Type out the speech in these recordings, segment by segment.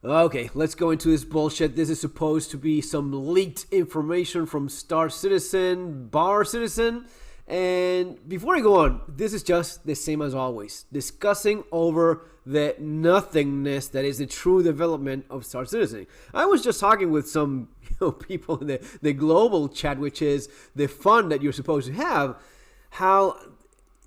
Okay, let's go into this bullshit. This is supposed to be some leaked information from Star Citizen, Bar Citizen. And before I go on, this is just the same as always, discussing over the nothingness that is the true development of Star Citizen. I was just talking with some people in the global chat, which is the fun that you're supposed to have, how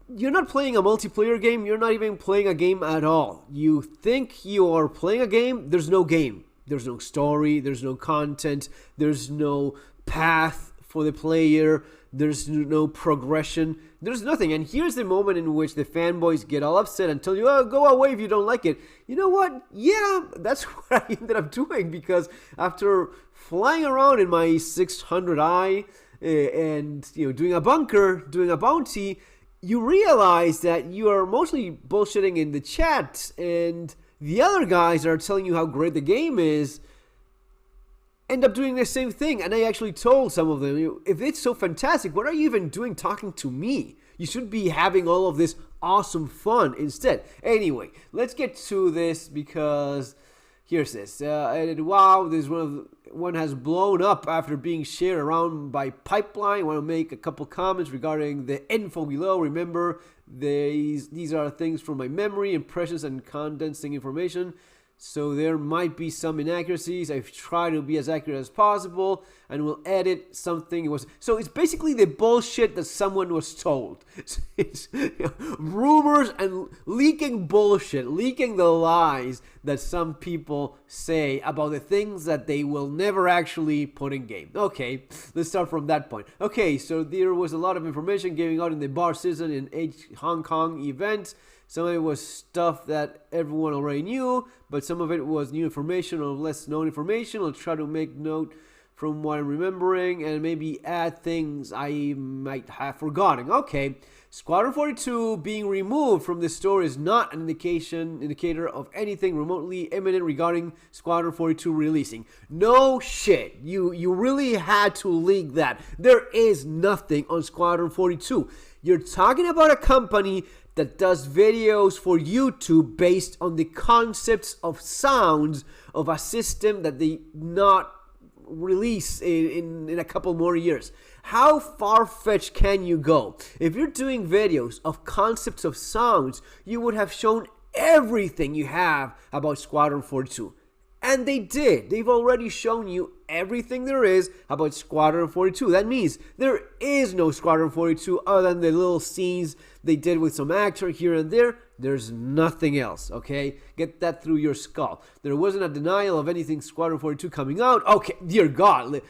you're not playing a multiplayer game, you're not even playing a game at all. You think you are playing a game, there's no game. There's no story, there's no content, there's no path for the player, there's no progression, there's nothing. And here's the moment in which the fanboys get all upset and tell you, oh, go away if you don't like it. You know what? Yeah, that's what I ended up doing, because after flying around in my 600i and doing a bunker, doing a bounty, you realize that you are mostly bullshitting in the chat, and the other guys that are telling you how great the game is end up doing the same thing. And I actually told some of them, if it's so fantastic, what are you even doing talking to me? You should be having all of this awesome fun instead. Anyway, let's get to this, because here's this. Wow, this one has blown up after being shared around by pipeline. I want to make a couple comments regarding the info below. Remember, these are things from my memory, impressions, and condensing information. So there might be some inaccuracies. I've tried to be as accurate as possible, and will edit something. So it's basically the bullshit that someone was told. It's rumors and leaking bullshit, leaking the lies that some people say about the things that they will never actually put in game. Okay, let's start from that point. Okay, so there was a lot of information giving out in the Bar Citizen in Hong Kong event. Some of it was stuff that everyone already knew, but some of it was new information or less known information. I'll try to make note from what I'm remembering and maybe add things I might have forgotten. Okay, Squadron 42 being removed from the story is not an indicator of anything remotely imminent regarding Squadron 42 releasing. No shit, you really had to leak that. There is nothing on Squadron 42. You're talking about a company that does videos for YouTube based on the concepts of sounds of a system that they not release in a couple more years. How far-fetched can you go? If you're doing videos of concepts of sounds, you would have shown everything you have about Squadron 42. And they did. They've already shown you everything there is about Squadron 42. That means there is no Squadron 42 other than the little scenes they did with some actor here and there. There's nothing else, okay? Get that through your skull. There wasn't a denial of anything Squadron 42 coming out. Okay, dear God,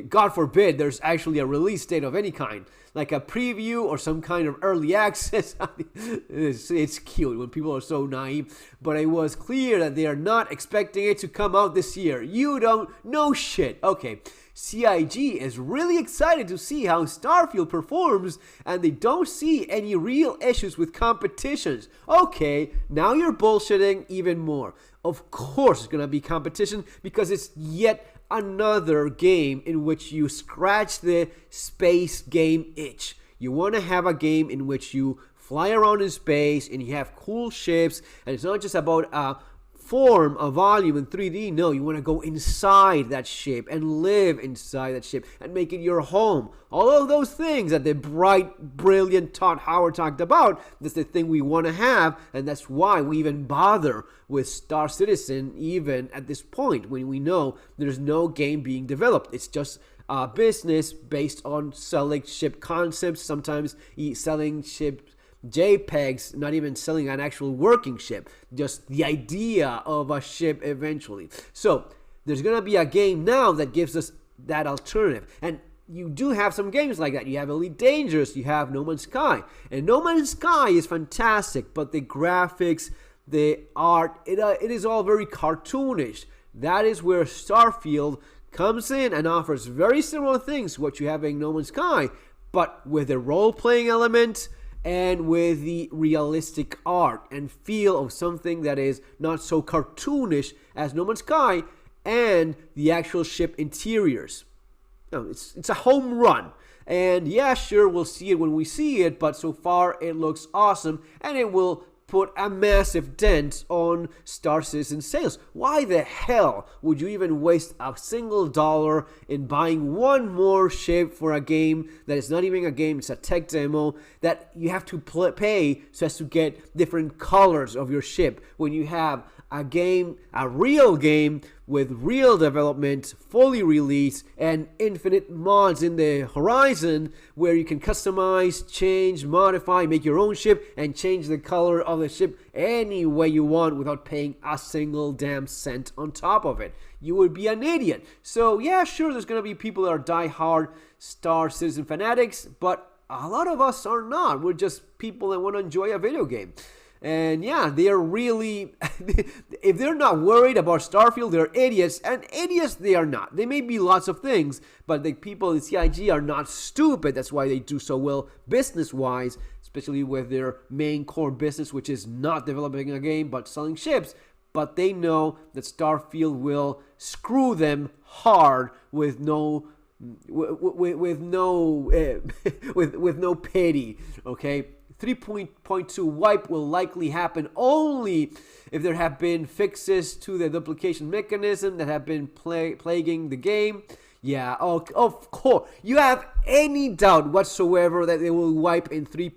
God forbid there's actually a release date of any kind, like a preview or some kind of early access. It's cute when people are so naive, but it was clear that they are not expecting it to come out this year. You don't know shit. Okay, CIG is really excited to see how Starfield performs, and they don't see any real issues with competitions. Okay, now you're bullshitting even more. Of course it's gonna be competition, because it's yet another game in which you scratch the space game itch. You want to have a game in which you fly around in space and you have cool ships, and it's not just about form, a volume in 3D. No, you want to go inside that ship and live inside that ship and make it your home. All of those things that the bright, brilliant Todd Howard talked about, that's the thing we want to have, and that's why we even bother with Star Citizen even at this point, when we know there's no game being developed. It's just a business based on selling ship concepts, sometimes selling ship JPEGs, not even selling an actual working ship, just the idea of a ship eventually. So there's gonna be a game now that gives us that alternative, and you do have some games like that. You have Elite Dangerous, you have No Man's Sky, and No Man's Sky is fantastic, but the graphics, the art, it is all very cartoonish. That is where Starfield comes in and offers very similar things to what you have in No Man's Sky, but with a role-playing element and with the realistic art and feel of something that is not so cartoonish as No Man's Sky, and the actual ship interiors. No, it's a home run. And yeah, sure, we'll see it when we see it, but so far it looks awesome, and it will put a massive dent on Star Citizen sales. Why the hell would you even waste a single dollar in buying one more ship for a game that is not even a game, it's a tech demo that you have to pay so as to get different colors of your ship, when you have a game, a real game with real development, fully released, and infinite mods in the horizon where you can customize, change, modify, make your own ship, and change the color of the ship any way you want without paying a single damn cent on top of it. You would be an idiot. So yeah, sure, there's gonna be people that are die-hard Star Citizen fanatics, but a lot of us are not. We're just people that want to enjoy a video game. And yeah, they're really, if they're not worried about Starfield, they're idiots. And idiots they are not. They may be lots of things, but the people in CIG are not stupid. That's why they do so well business-wise, especially with their main core business, which is not developing a game, but selling ships. But they know that Starfield will screw them hard with no pity, okay? 3.2 wipe will likely happen only if there have been fixes to the duplication mechanism that have been plaguing the game. Yeah, of course. You have any doubt whatsoever that they will wipe in 3.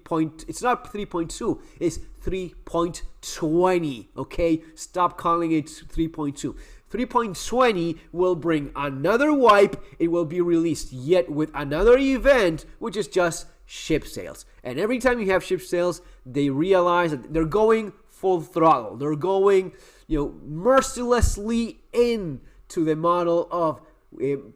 It's not 3.2, it's 3.20, okay? Stop calling it 3.2. 3.20 will bring another wipe. It will be released yet with another event, which is just ship sales. And every time you have ship sales, they realize that they're going full throttle. They're going, mercilessly into the model of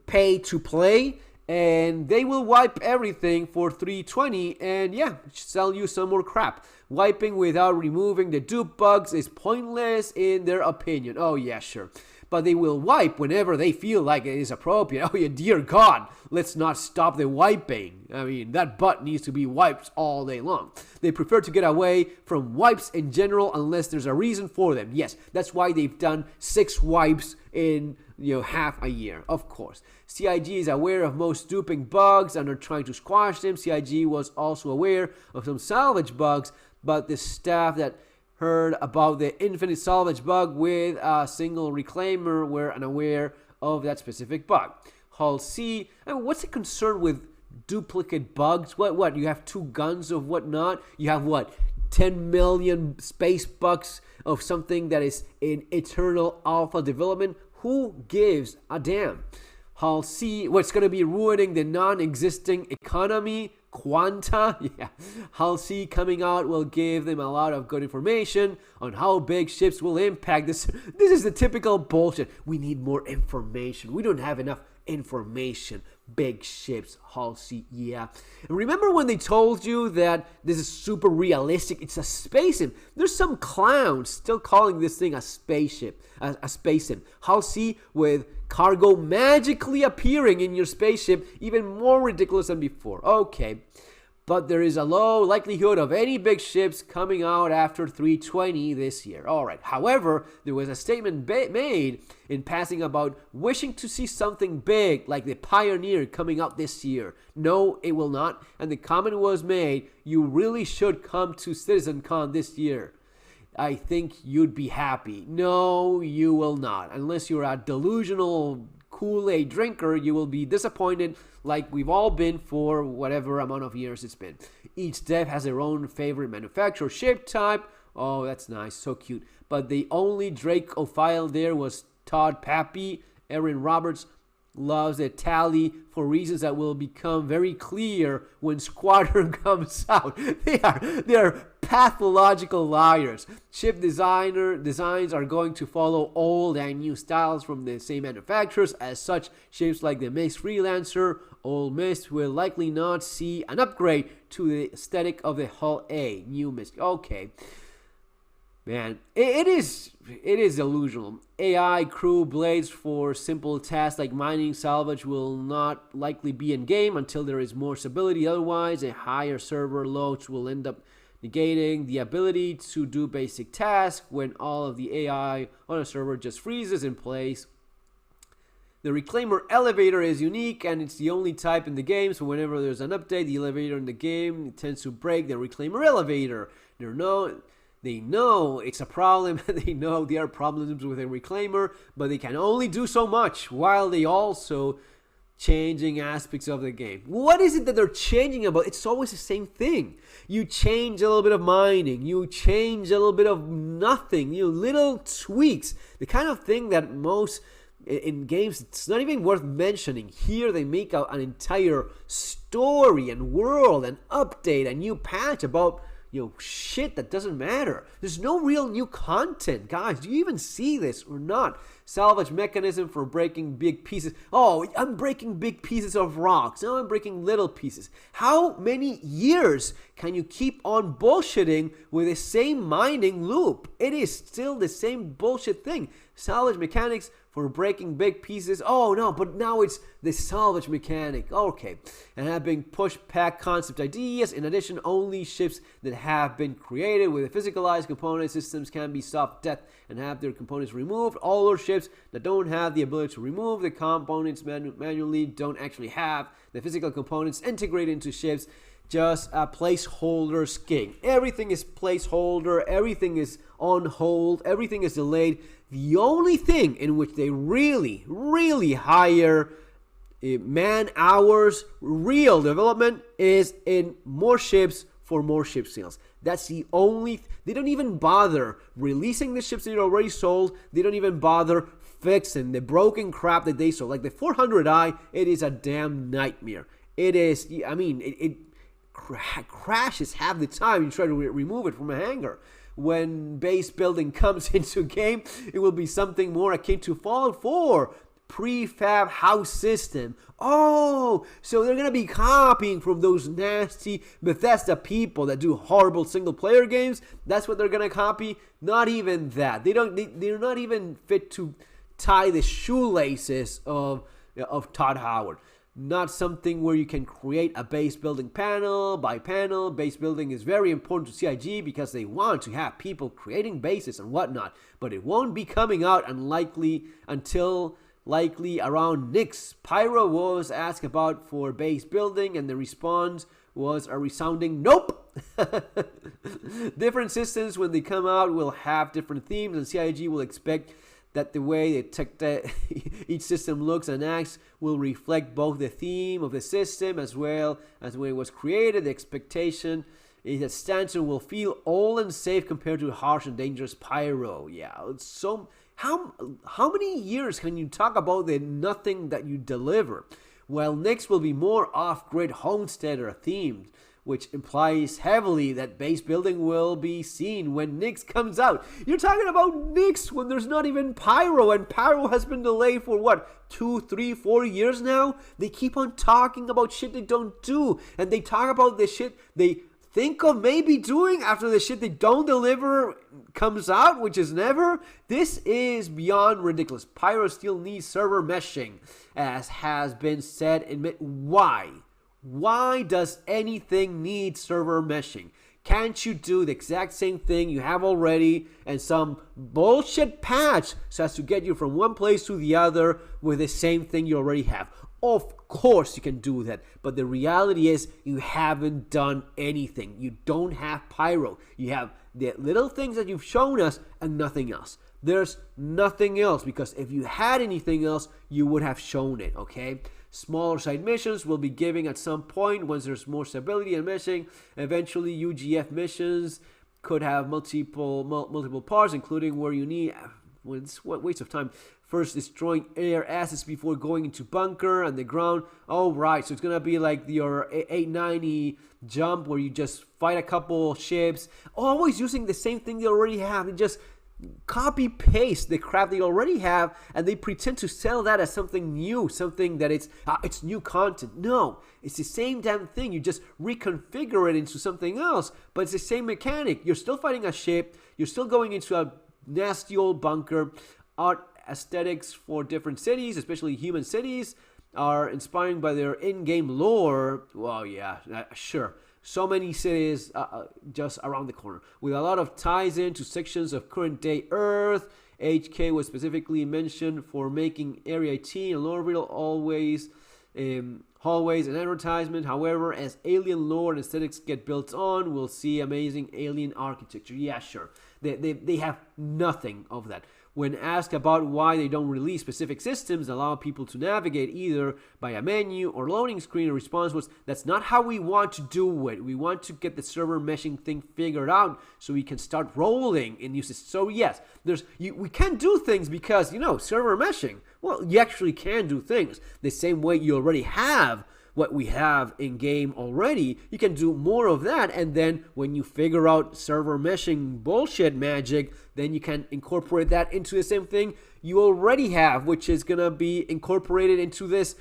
pay to play, and they will wipe everything for 320 and yeah, sell you some more crap. Wiping without removing the dupe bugs is pointless in their opinion. Oh yeah, sure. But they will wipe whenever they feel like it is appropriate. Oh yeah, dear God, let's not stop the wiping. I mean, that butt needs to be wiped all day long. They prefer to get away from wipes in general unless there's a reason for them. Yes, that's why they've done 6 wipes in half a year, of course. CIG is aware of most duping bugs and are trying to squash them. CIG was also aware of some salvage bugs, but the staff that heard about the infinite salvage bug with a single reclaimer were unaware of that specific bug. Hull C, I mean, what's the concern with duplicate bugs? What? You have 2 guns of whatnot? You have 10 million space bucks of something that is in eternal alpha development? Who gives a damn? Hull C, what's going to be ruining the non-existing economy? Quanta? Yeah. Hull C coming out will give them a lot of good information on how big ships will impact this. This is the typical bullshit. We need more information. We don't have enough information. Big ships, Hull C, yeah. And remember when they told you that this is super realistic? It's a space sim. There's some clowns still calling this thing a spaceship, a space sim. Hull C with cargo magically appearing in your spaceship, even more ridiculous than before. Okay, but there is a low likelihood of any big ships coming out after 320 this year. All right. However, there was a statement made in passing about wishing to see something big like the Pioneer coming out this year. No, it will not. And the comment was made, you really should come to CitizenCon this year. I think you'd be happy. No, you will not. Unless you're a delusional Kool-Aid drinker, you will be disappointed like we've all been for whatever amount of years it's been. Each dev has their own favorite manufacturer shape type. Oh, that's nice. So cute. But the only Dracophile there was Todd Pappy. Aaron Roberts loves the tally for reasons that will become very clear when Squadron comes out. They are pathological liars. Ship designs are going to follow old and new styles from the same manufacturers. As such, ships like the Mist Freelancer, Old Mist will likely not see an upgrade to the aesthetic of the Hull A. New Mist. Okay. Man, it is delusional. AI crew blades for simple tasks like mining salvage will not likely be in game until there is more stability. Otherwise, a higher server loads will end up negating the ability to do basic tasks when all of the AI on a server just freezes in place. The Reclaimer elevator is unique and it's the only type in the game, so whenever there's an update, the elevator in the game tends to break the Reclaimer elevator. They know it's a problem, they know there are problems with a reclaimer, but they can only do so much while they also changing aspects of the game. What is it that they're changing about? It's always the same thing. You change a little bit of mining, you change a little bit of nothing, little tweaks. The kind of thing that most in games, it's not even worth mentioning. Here they make out an entire story and world and update, a new patch about shit that doesn't matter. There's no real new content. Guys, do you even see this or not? Salvage mechanism for breaking big pieces. Oh, I'm breaking big pieces of rocks. Now I'm breaking little pieces. How many years can you keep on bullshitting with the same mining loop? It is still the same bullshit thing. Salvage mechanics for breaking big pieces. Oh no, but now it's the salvage mechanic. Okay. And have been pushed back concept ideas. In addition, only ships that have been created with a physicalized component systems can be soft death and have their components removed. Older ships that don't have the ability to remove the components manually don't actually have the physical components integrated into ships. Just a placeholder skin. Everything is placeholder. Everything is on hold. Everything is delayed. The only thing in which they really, really hire man hours, real development, is in more ships for more ship sales. That's the only. They don't even bother releasing the ships that are already sold. They don't even bother fixing the broken crap that they sold. Like the 400i, it is a damn nightmare. It is. I mean, it crashes half the time you try to remove it from a hangar. When base building comes into game, it will be something more akin to Fallout 4 prefab house system. Oh, so they're gonna be copying from those nasty Bethesda people that do horrible single player games. That's what they're gonna copy. Not even that. They're not even fit to tie the shoelaces of Todd Howard. Not something where you can create a base building panel by panel. Base building is very important to CIG because they want to have people creating bases and whatnot. But it won't be coming out until likely around Nyx. Pyro was asked about for base building and the response was a resounding nope. Different systems when they come out will have different themes and CIG will expect that the way each system looks and acts will reflect both the theme of the system as well as when it was created. The expectation is that Stanton will feel old and safe compared to harsh and dangerous Pyro. Yeah, so how many years can you talk about the nothing that you deliver? Well, Nyx will be more off-grid homesteader themed, which implies heavily that base building will be seen when Nyx comes out. You're talking about Nyx when there's not even Pyro, and Pyro has been delayed for what, 2, 3, 4 years now? They keep on talking about shit they don't do, and they talk about the shit they think of maybe doing after the shit they don't deliver comes out, which is never. This is beyond ridiculous. Pyro still needs server meshing, as has been said. Why? Why does anything need server meshing? Can't you do the exact same thing you have already and some bullshit patch so as to get you from one place to the other with the same thing you already have? Of course you can do that, but the reality is you haven't done anything. You don't have Pyro. You have the little things that you've shown us and nothing else. There's nothing else, because if you had anything else, you would have shown it, okay? Smaller side missions will be giving at some point once there's more stability and meshing. Eventually, UGF missions could have multiple parts, including where you need. Well, it's what waste of time. First, destroying air assets before going into bunker and the ground. Oh, right. So it's gonna be like your 890 jump where you just fight a couple ships, always using the same thing they already have. They just copy paste the crap they already have, and they pretend to sell that as something new, something that it's new content. No, it's the same damn thing. You just reconfigure it into something else, but it's the same mechanic. You're still fighting a ship. You're still going into a nasty old bunker. Art aesthetics for different cities, especially human cities, are inspired by their in-game lore. Well, yeah, sure. So many cities just around the corner, with a lot of ties into sections of current-day Earth. HK was specifically mentioned for making Area 18 and Lorville always hallways and advertisement. However, as alien lore and aesthetics get built on, we'll see amazing alien architecture. Yeah, sure. They have nothing of that. When asked about why they don't release specific systems that allow people to navigate either by a menu or loading screen, the response was, that's not how we want to do it. We want to get the server meshing thing figured out so we can start rolling in uses. So yes, we can't do things because, server meshing. Well, you actually can do things the same way you already have what we have in game already. You can do more of that, and then when you figure out server meshing bullshit magic, then you can incorporate that into the same thing you already have, which is gonna be incorporated into this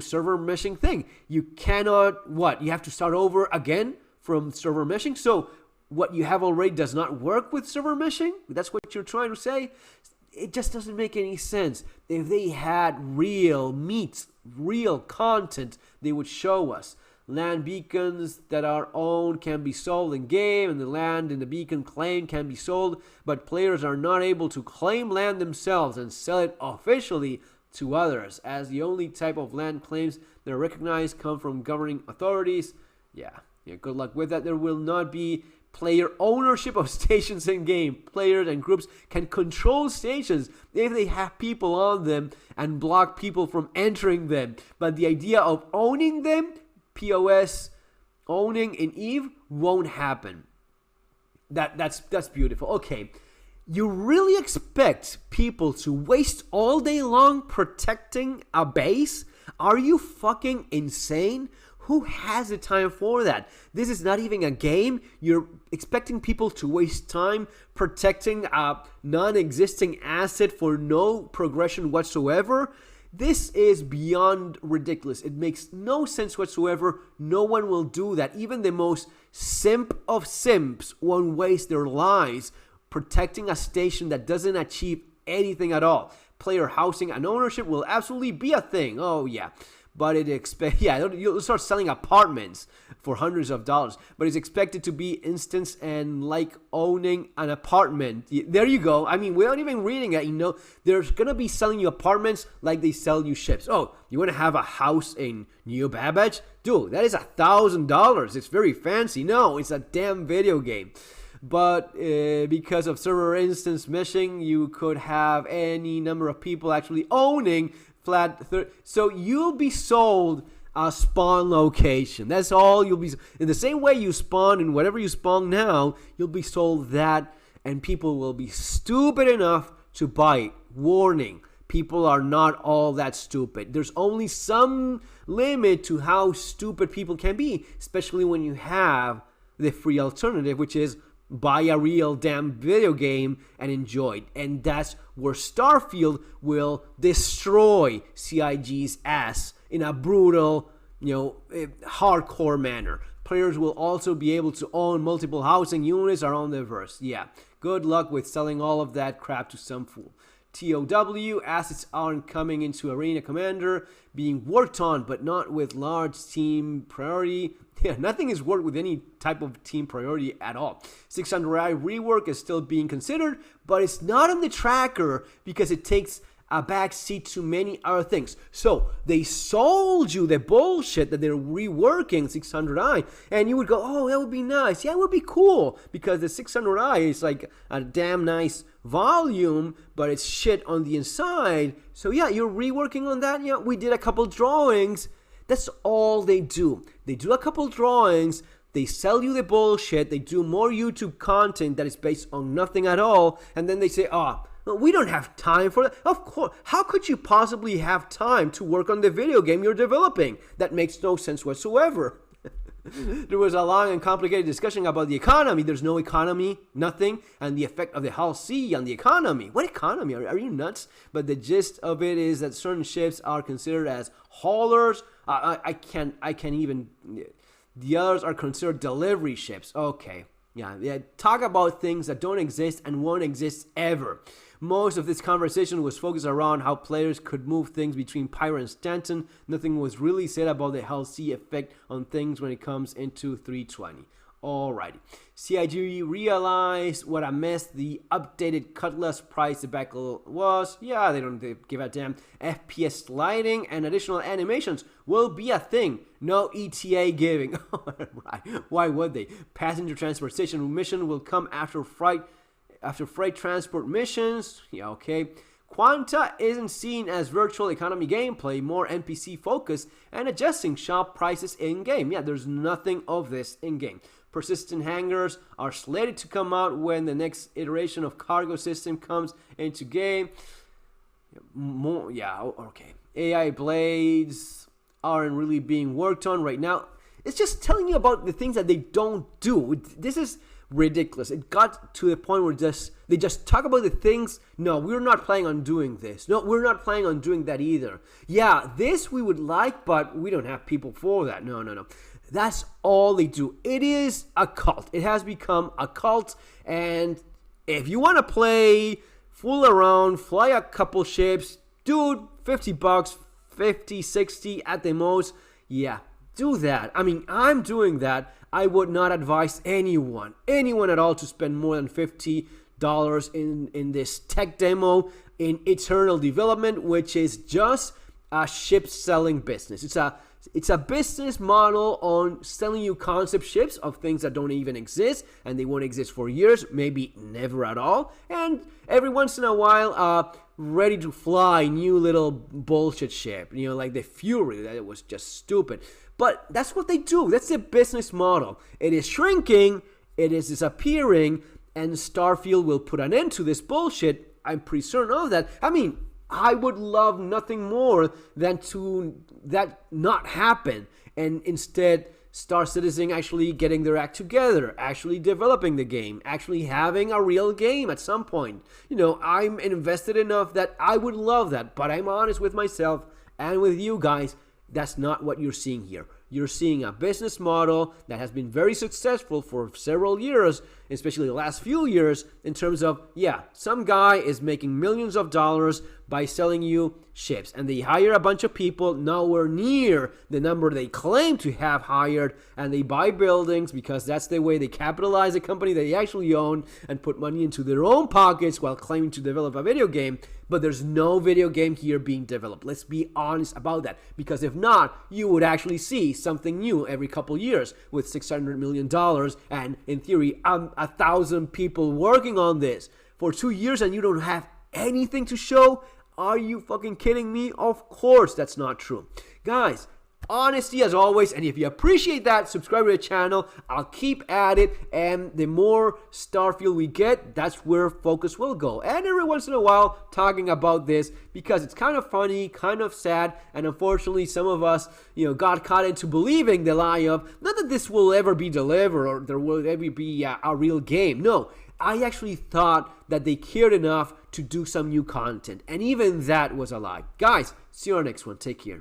server meshing thing. You cannot you have to start over again from server meshing. So what you have already does not work with server meshing? That's what you're trying to say? It just doesn't make any sense. If they had real meat, real content, they would show us. Land beacons that are owned can be sold in game, and the land in the beacon claim can be sold, but players are not able to claim land themselves and sell it officially to others, as the only type of land claims that are recognized come from governing authorities. Yeah, good luck with that. There will not be player ownership of stations in game. Players and groups can control stations if they have people on them and block people from entering them. But the idea of owning them, POS owning in EVE, won't happen. That's beautiful. Okay, you really expect people to waste all day long protecting a base? Are you fucking insane? Who has the time for that? This is not even a game. You're expecting people to waste time protecting a non-existing asset for no progression whatsoever? This is beyond ridiculous. It makes no sense whatsoever. No one will do that. Even the most simp of simps won't waste their lives protecting a station that doesn't achieve anything at all. Player housing and ownership will absolutely be a thing. Oh, yeah. But you'll start selling apartments for hundreds of dollars. But it's expected to be instant and like owning an apartment. There you go. I mean, without even reading it, they're gonna be selling you apartments like they sell you ships. Oh, you want to have a house in New Babbage? Dude, that is $1,000. It's very fancy. No, it's a damn video game. But because of server instance meshing, you could have any number of people actually owning so you'll be sold a spawn location. That's all you'll be. In the same way you spawn in whatever you spawn now, you'll be sold that, and people will be stupid enough to buy it. Warning, people are not all that stupid. There's only some limit to how stupid people can be, especially when you have the free alternative, which is buy a real damn video game and enjoy it. And that's where Starfield will destroy CIG's ass in a brutal, hardcore manner. Players will also be able to own multiple housing units around the verse. Yeah, good luck with selling all of that crap to some fool. TOW, assets aren't coming into Arena Commander, being worked on, but not with large team priority. Yeah, nothing is worked with any type of team priority at all. 600i rework is still being considered, but it's not on the tracker because it takes a backseat to many other things. So they sold you the bullshit that they're reworking 600i, and you would go, oh, that would be nice. Yeah, it would be cool because the 600i is like a damn nice volume, but it's shit on the inside. So yeah, you're reworking on that. Yeah, we did a couple drawings. That's all they do. They do a couple drawings, they sell you the bullshit, they do more YouTube content that is based on nothing at all, and then they say, we don't have time for that. Of course, how could you possibly have time to work on the video game you're developing? That makes no sense whatsoever. There was a long and complicated discussion about the economy. There's no economy, nothing, and the effect of the Hull C on the economy. What economy? Are you nuts? But the gist of it is that certain ships are considered as haulers. I can't even. The others are considered delivery ships. Okay, yeah. Talk about things that don't exist and won't exist ever. Most of this conversation was focused around how players could move things between Pyro and Stanton. Nothing was really said about the Hull C effect on things when it comes into 320. Alrighty. CIG realized what a mess the updated Cutlass price debacle was. Yeah, they don't give a damn. FPS sliding and additional animations will be a thing. No ETA giving. Right. Why would they? Passenger transportation mission will come after freight transport missions. Yeah, okay. Quanta isn't seen as virtual economy gameplay, more NPC focused and adjusting shop prices in-game. Yeah, there's nothing of this in-game. Persistent hangars are slated to come out when the next iteration of cargo system comes into game. Okay. AI blades aren't really being worked on right now. It's just telling you about the things that they don't do. This is ridiculous. It got to the point where they just talk about the things. No, we're not planning on doing this. No, we're not planning on doing that either. Yeah, this we would like, but we don't have people for that. No. That's all they do. It is a cult. It has become a cult. And if you want to play, fool around, fly a couple ships, dude, $50, 50, 60 at the most. Yeah, do that. I mean, I'm doing that. I would not advise anyone at all to spend more than $50 in this tech demo in Eternal Development, which is just a ship selling business. It's a business model on selling you concept ships of things that don't even exist, and they won't exist for years, maybe never at all, and every once in a while, ready to fly new little bullshit ship, like the Fury. That was just stupid. But that's what they do. That's their business model. It is shrinking, it is disappearing, and Starfield will put an end to this bullshit. I'm pretty certain of that. I mean, I would love nothing more than to that not happen, and instead Star Citizen actually getting their act together, actually developing the game, actually having a real game at some point. I'm invested enough that I would love that, but I'm honest with myself and with you guys. That's not what you're seeing here. You're seeing a business model that has been very successful for several years, especially the last few years, in terms of, yeah, some guy is making millions of dollars by selling you ships, and they hire a bunch of people nowhere near the number they claim to have hired, and they buy buildings because that's the way they capitalize a company that they actually own and put money into their own pockets while claiming to develop a video game. But there's no video game here being developed. Let's be honest about that, because if not, you would actually see something new every couple years with $600 million and, in theory, 1,000 people working on this for 2 years, and you don't have anything to show. Are you fucking kidding me? Of course that's not true. Guys, honesty as always, and if you appreciate that, subscribe to the channel. I'll keep at it, and the more Starfield we get, that's where focus will go. And every once in a while talking about this, because it's kind of funny, kind of sad, and unfortunately some of us got caught into believing the lie of not that this will ever be delivered or there will ever be a real game. No, I actually thought that they cared enough to do some new content, and even that was a lie. Guys, see you on our next one. Take care.